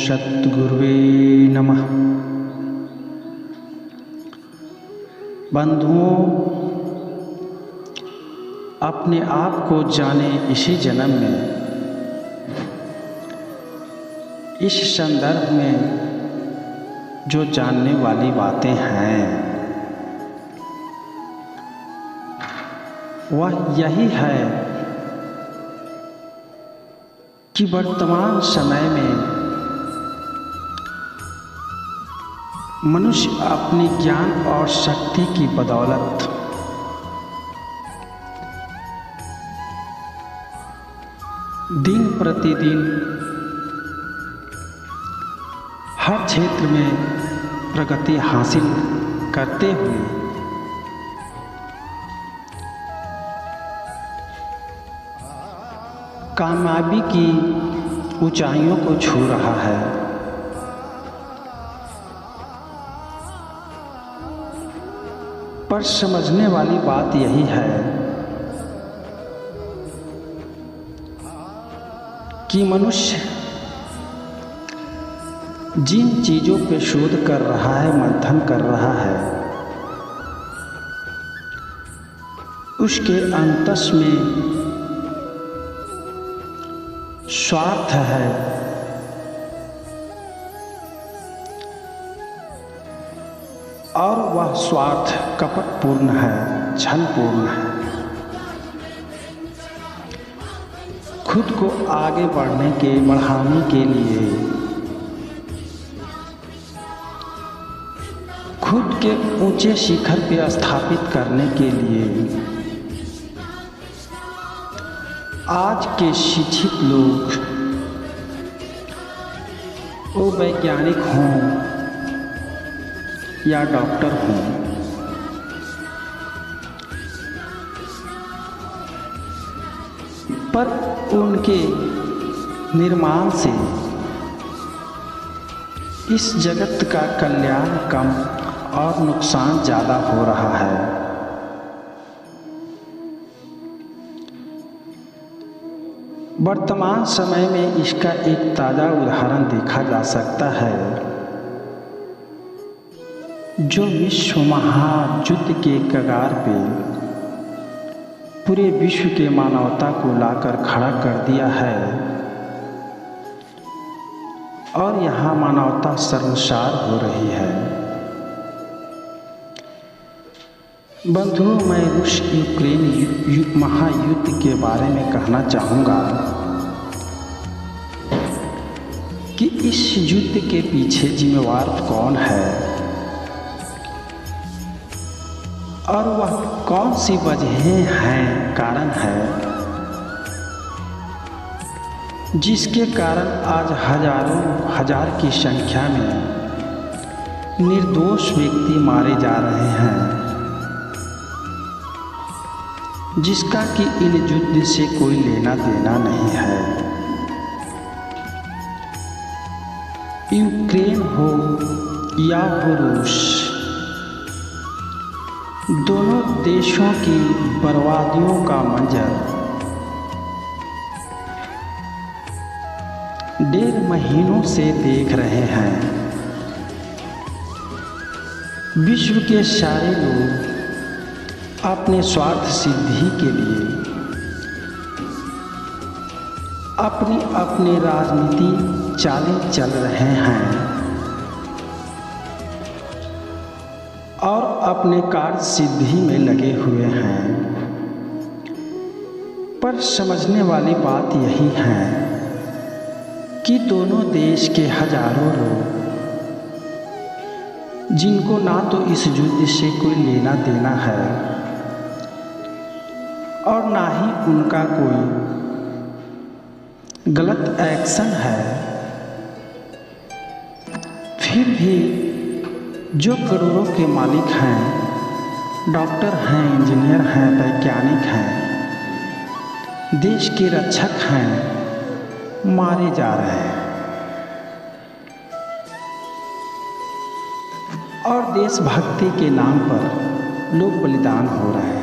सद्गुरुवे नमः। बंधुओं, अपने आप को जाने इसी जन्म में। इस संदर्भ में जो जानने वाली बातें हैं वह यही है कि वर्तमान समय में मनुष्य अपने ज्ञान और शक्ति की बदौलत दिन प्रतिदिन हर क्षेत्र में प्रगति हासिल करते हुए कामयाबी की ऊंचाइयों को छू रहा है। पर समझने वाली बात यही है कि मनुष्य जिन चीज़ों पे शोध कर रहा है, मंथन कर रहा है, उसके अंतस में स्वार्थ है। और वह स्वार्थ कपटपूर्ण है, छलपूर्ण है। खुद को आगे बढ़ाने के लिए, खुद के ऊंचे शिखर पर स्थापित करने के लिए आज के शिक्षित लोग, वो वैज्ञानिक हों या डॉक्टर हों, पर उनके निर्माण से इस जगत का कल्याण कम और नुकसान ज़्यादा हो रहा है। वर्तमान समय में इसका एक ताज़ा उदाहरण देखा जा सकता है, जो विश्व महायुद्ध के कगार पे पूरे विश्व के मानवता को लाकर खड़ा कर दिया है और यहाँ मानवता शर्मसार हो रही है। बंधुओं, मैं रूस यूक्रेन महायुद्ध के बारे में कहना चाहूँगा कि इस युद्ध के पीछे जिम्मेवार कौन है और वह कौन सी वजहें हैं, कारण है, जिसके कारण आज हजार की संख्या में निर्दोष व्यक्ति मारे जा रहे हैं, जिसका कि इन युद्ध से कोई लेना देना नहीं है। यूक्रेन हो या हो रूस, दोनों देशों की बर्बादियों का मंजर 1.5 महीनों से देख रहे हैं। विश्व के सारे लोग अपने स्वार्थ सिद्धि के लिए अपनी राजनीति चालें चल रहे हैं और अपने कार्य सिद्धि में लगे हुए हैं। पर समझने वाली बात यही है कि दोनों देश के हजारों लोग, जिनको ना तो इस युद्ध से कोई लेना देना है और ना ही उनका कोई गलत एक्शन है, फिर भी जो करोड़ों के मालिक हैं, डॉक्टर हैं, इंजीनियर हैं, वैज्ञानिक हैं, देश के रक्षक हैं, मारे जा रहे हैं और देशभक्ति के नाम पर लोग बलिदान हो रहे हैं।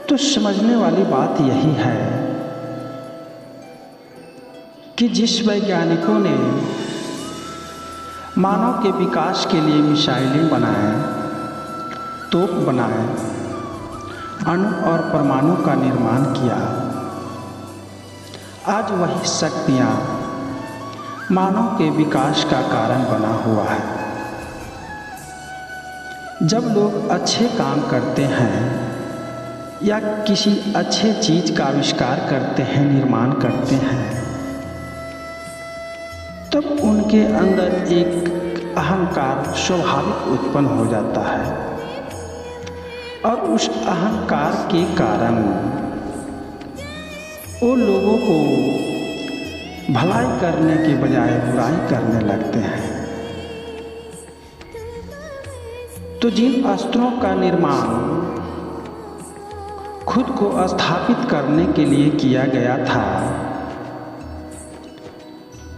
तो समझने वाली बात यही है कि जिस वैज्ञानिकों ने मानव के विकास के लिए मिसाइलें बनाए, तोप बनाए, अणु और परमाणु का निर्माण किया, आज वही शक्तियाँ मानव के विकास का कारण बना हुआ है। जब लोग अच्छे काम करते हैं या किसी अच्छे चीज़ का आविष्कार करते हैं, निर्माण करते हैं, तब उनके अंदर एक अहंकार स्वाभाविक उत्पन्न हो जाता है और उस अहंकार के कारण वो लोगों को भलाई करने के बजाय बुराई करने लगते हैं। तो जिन अस्त्रों का निर्माण खुद को स्थापित करने के लिए किया गया था,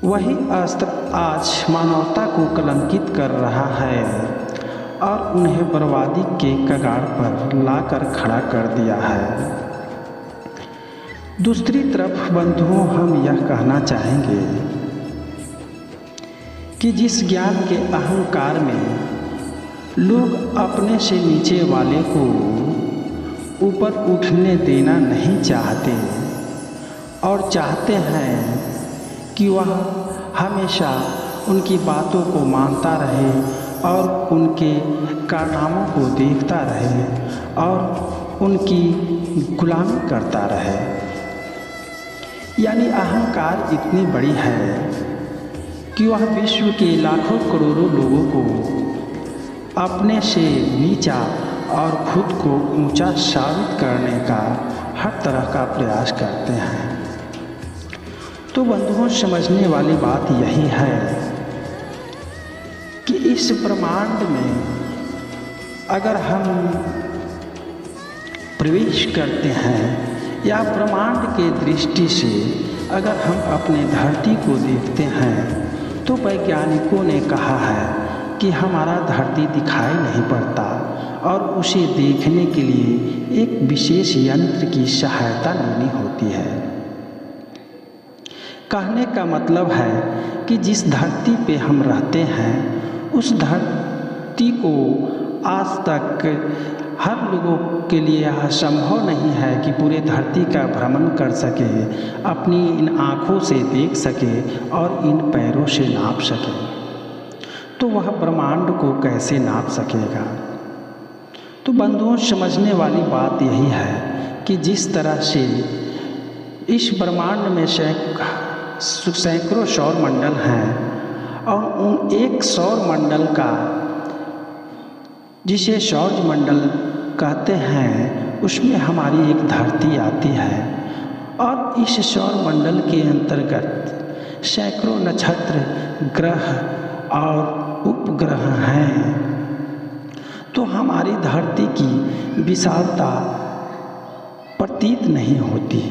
वही अस्त्र आज मानवता को कलंकित कर रहा है और उन्हें बर्बादी के कगार पर लाकर खड़ा कर दिया है। दूसरी तरफ बंधुओं, हम यह कहना चाहेंगे कि जिस ज्ञान के अहंकार में लोग अपने से नीचे वाले को ऊपर उठने देना नहीं चाहते और चाहते हैं कि वह हमेशा उनकी बातों को मानता रहे और उनके कारनामों को देखता रहे और उनकी गुलामी करता रहे, यानी अहंकार इतनी बड़ी है कि वह विश्व के लाखों करोड़ों लोगों को अपने से नीचा और खुद को ऊंचा साबित करने का हर तरह का प्रयास करते हैं। तो बंधुओं, समझने वाली बात यही है कि इस ब्रह्मांड में अगर हम प्रवेश करते हैं या ब्रह्मांड के दृष्टि से अगर हम अपने धरती को देखते हैं, तो वैज्ञानिकों ने कहा है कि हमारा धरती दिखाई नहीं पड़ता और उसे देखने के लिए एक विशेष यंत्र की सहायता लेनी होती है। कहने का मतलब है कि जिस धरती पे हम रहते हैं, उस धरती को आज तक हर लोगों के लिए यह संभव नहीं है कि पूरे धरती का भ्रमण कर सके, अपनी इन आँखों से देख सके और इन पैरों से नाप सके। तो वह ब्रह्मांड को कैसे नाप सकेगा? तो बंधुओं, समझने वाली बात यही है कि जिस तरह से इस ब्रह्मांड में सैकड़ों सौर मंडल हैं और उन एक सौर मंडल का, जिसे सौर मंडल कहते हैं, उसमें हमारी एक धरती आती है और इस सौर मंडल के अंतर्गत सैकड़ों नक्षत्र, ग्रह और उपग्रह हैं। तो हमारी धरती की विशालता प्रतीत नहीं होती।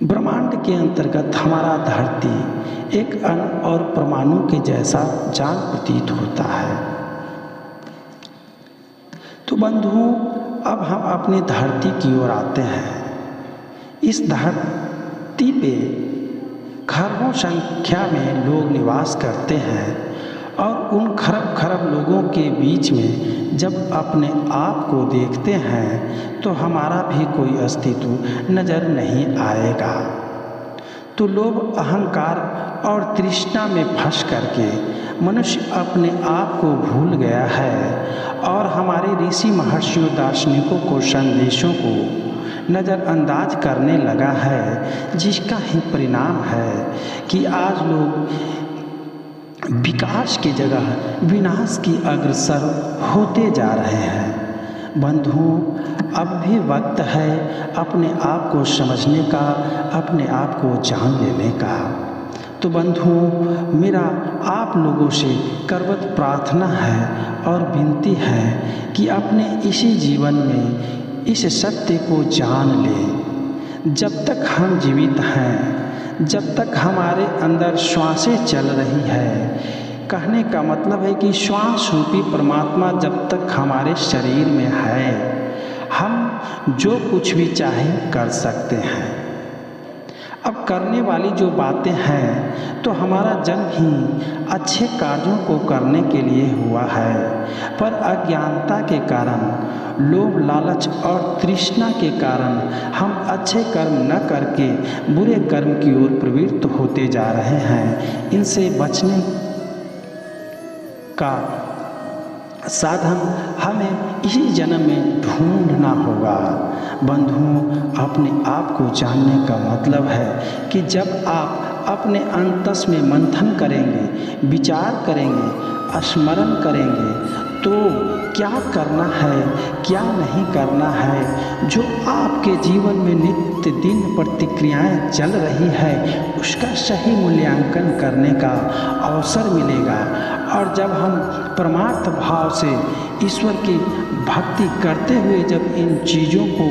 ब्रह्मांड के अंतर्गत हमारा धरती एक अणु और परमाणु के जैसा जान प्रतीत होता है। तो बंधुओं, अब हम अपनी धरती की ओर आते हैं। इस धरती पे खरबों संख्या में लोग निवास करते हैं और उन खरब खरब लोगों के बीच में जब अपने आप को देखते हैं तो हमारा भी कोई अस्तित्व नज़र नहीं आएगा। तो लोभ, अहंकार और तृष्णा में फंस करके मनुष्य अपने आप को भूल गया है और हमारे ऋषि महर्षियों, दार्शनिकों को, संदेशों को नज़रअंदाज करने लगा है, जिसका ही परिणाम है कि आज लोग विकास की जगह विनाश की अग्रसर होते जा रहे हैं। बंधुओं, अब भी वक्त है अपने आप को समझने का, अपने आप को जान लेने का। तो बंधुओं, मेरा आप लोगों से करबद्ध प्रार्थना है और विनती है कि अपने इसी जीवन में इस सत्य को जान लें। जब तक हम जीवित हैं, जब तक हमारे अंदर श्वासें चल रही है, कहने का मतलब है कि श्वास रूपी परमात्मा जब तक हमारे शरीर में है, हम जो कुछ भी चाहें कर सकते हैं। अब करने वाली जो बातें हैं तो हमारा जन्म ही अच्छे कार्यों को करने के लिए हुआ है, पर अज्ञानता के कारण, लोभ लालच और तृष्णा के कारण हम अच्छे कर्म न करके बुरे कर्म की ओर प्रवृत्त होते जा रहे हैं। इनसे बचने का साधन हमें इसी जन्म में ढूंढना होगा। बंधुओं, अपने आप को जानने का मतलब है कि जब आप अपने अंतस में मंथन करेंगे, विचार करेंगे, स्मरण करेंगे तो क्या करना है, क्या नहीं करना है, जो आपके जीवन में नित्य दिन प्रतिक्रियाएं चल रही है उसका सही मूल्यांकन करने का अवसर मिलेगा। और जब हम परमार्थ भाव से ईश्वर की भक्ति करते हुए जब इन चीज़ों को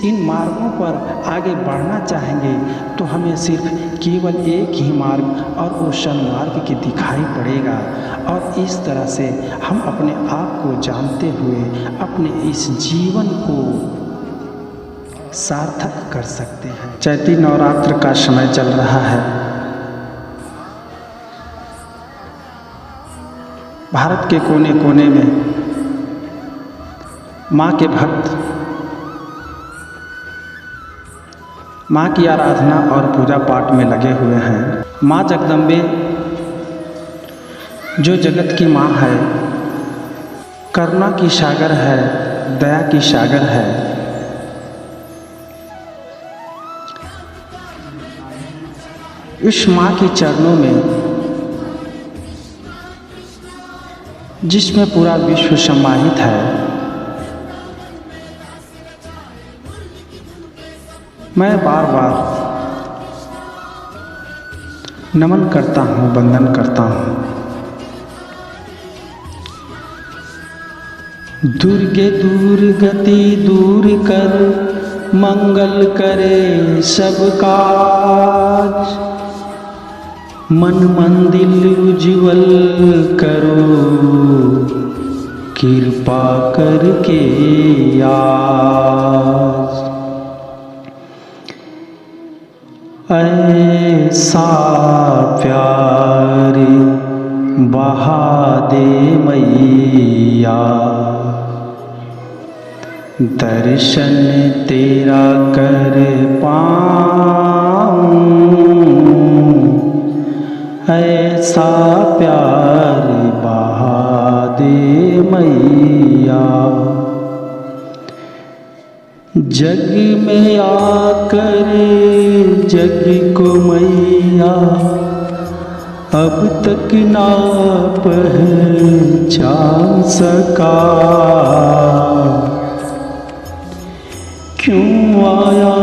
इन मार्गों पर आगे बढ़ना चाहेंगे तो हमें सिर्फ केवल एक ही मार्ग और वो सन्मार्ग की दिखाई पड़ेगा। और इस तरह से हम अपने आप को जानते हुए अपने इस जीवन को सार्थक कर सकते हैं। चैती नवरात्र का समय चल रहा है। भारत के कोने कोने में माँ के भक्त माँ की आराधना और पूजा पाठ में लगे हुए हैं। माँ जगदम्बे जो जगत की माँ है, करुणा की सागर है, दया की सागर है। इस माँ के चरणों में जिसमें पूरा विश्व समाहित है, मैं बार बार नमन करता हूँ, वंदन करता हूँ। दुर्गे दुर्गति दूर कर, मंगल करे सब काज, मन मंदिर उज्ज्वल करो, कृपा करके आज। ऐसा प्यार बहा दे मैया, दर्शन तेरा कर पाऊं। ऐसा प्यार बहा दे मैया, जग में आकर जग को मैया अब तक ना पहचान सका। क्यों आया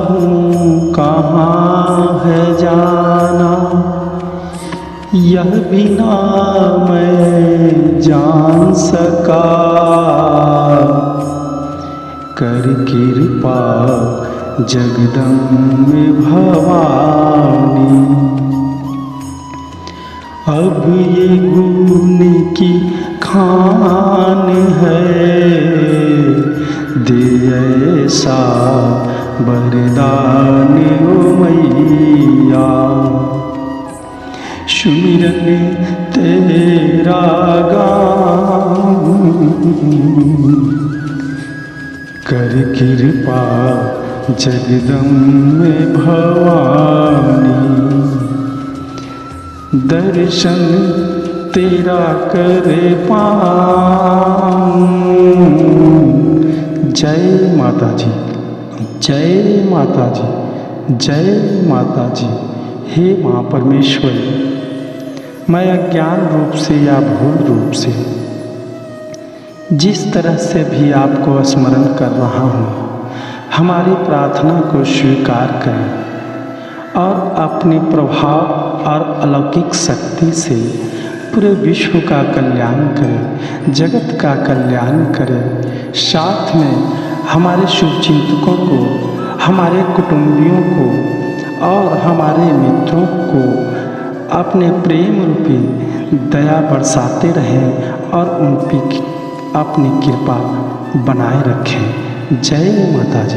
हूँ, कहाँ है जाना, यह बिना मैं जान सका। कर कृपा जगदम्बे भवानी, अब ये गुण की खान है, दे ऐसा वरदान ओ मैया। सुमिरन तेरा गाऊं, कर कृपा जगदम्बे भवानी, दर्शन तेरा कर पाऊं। जय माता जी, जय माता जी, जय माता जी। हे माँ परमेश्वरी, मैं अज्ञान रूप से या भूल रूप से जिस तरह से भी आपको स्मरण कर रहा हूँ, हमारी प्रार्थना को स्वीकार करें और अपने प्रभाव और अलौकिक शक्ति से पूरे विश्व का कल्याण करें, जगत का कल्याण करें। साथ में हमारे शुभचिंतकों को, हमारे कुटुंबियों को और हमारे मित्रों को अपने प्रेम रूपी दया बरसाते रहें और उन पर अपनी कृपा बनाए रखें। जय माता जी।